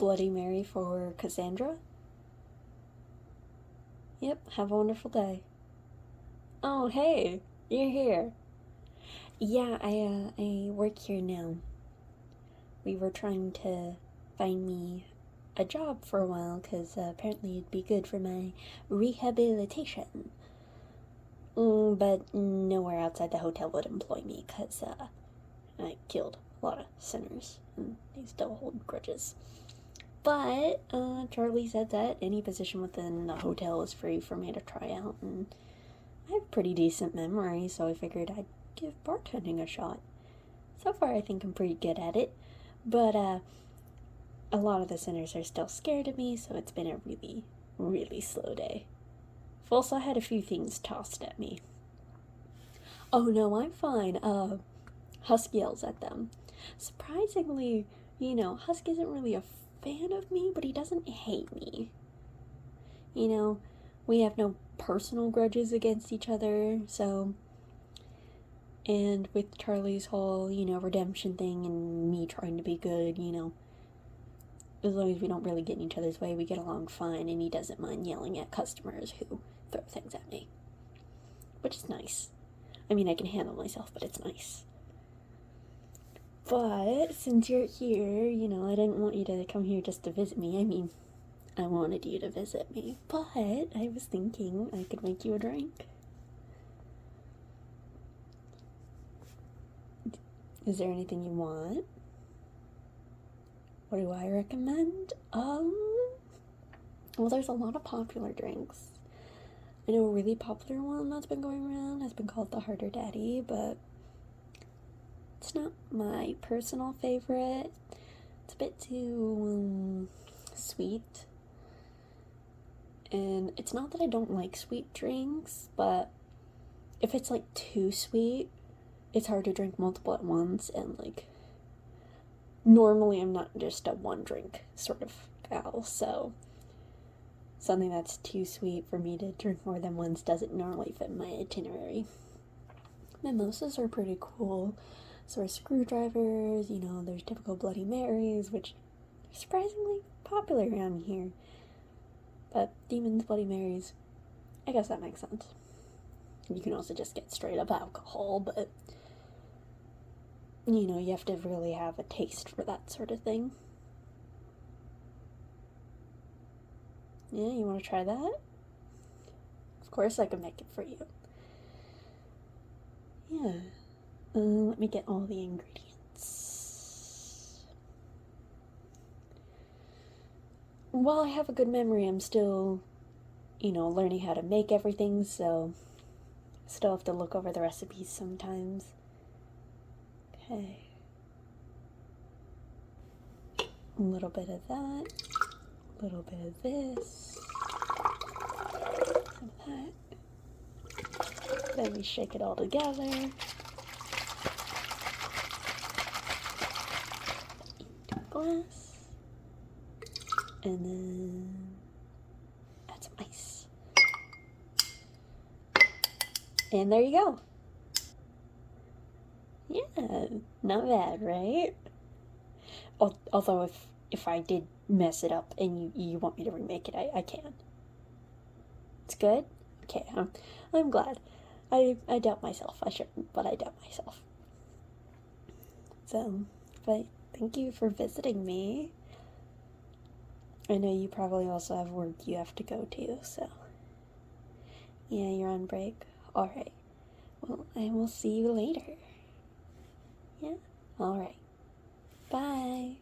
Bloody Mary for Cassandra? Yep, have a wonderful day. Oh, hey, you're here. Yeah, I work here now. We were trying to find me a job for a while, because apparently it'd be good for my rehabilitation. But nowhere outside the hotel would employ me, because I killed a lot of sinners, and they still hold grudges. But Charlie said that any position within the hotel is free for me to try out, and I have pretty decent memory, so I figured I'd give bartending a shot. So far, I think I'm pretty good at it, but a lot of the sinners are still scared of me, so it's been a really, really slow day. I've also had a few things tossed at me. Oh no, I'm fine. Husk yells at them. Surprisingly, Husk isn't really a fan of me, but he doesn't hate me. We have no personal grudges against each other, so... And with Charlie's whole, redemption thing and me trying to be good, as long as we don't really get in each other's way, we get along fine, and he doesn't mind yelling at customers who throw things at me. Which is nice. I mean, I can handle myself, but it's nice. But since you're here, I didn't want you to come here just to visit me. I mean, I wanted you to visit me, but I was thinking I could make you a drink. Is there anything you want? What do I recommend? Well, there's a lot of popular drinks. I know a really popular one that's been going around has been called the Harder Daddy, but it's not my personal favorite. It's a bit too sweet. And it's not that I don't like sweet drinks, but if it's like too sweet, it's hard to drink multiple at once, and normally I'm not just a one drink sort of gal, so something that's too sweet for me to drink more than once doesn't normally fit my itinerary. Mimosas are pretty cool. So are screwdrivers, there's typical Bloody Marys, which are surprisingly popular around here. But Demons, Bloody Marys, I guess that makes sense. You can also just get straight up alcohol, but you have to really have a taste for that sort of thing. Yeah, you want to try that? Of course I can make it for you. Yeah. Let me get all the ingredients. While I have a good memory, I'm still, learning how to make everything, so still have to look over the recipes sometimes. Okay. A little bit of that. A little bit of this. Some of that. Then we shake it all together. Glass, and then add some ice, and there you go. Yeah, not bad, right? Although if I did mess it up and you want me to remake it, I can. It's good? Okay, I'm glad. I doubt myself. I shouldn't, but I doubt myself. So, but thank you for visiting me. I know you probably also have work you have to go to, so... Yeah, you're on break? Alright. Well, I will see you later. Yeah? Alright. Bye!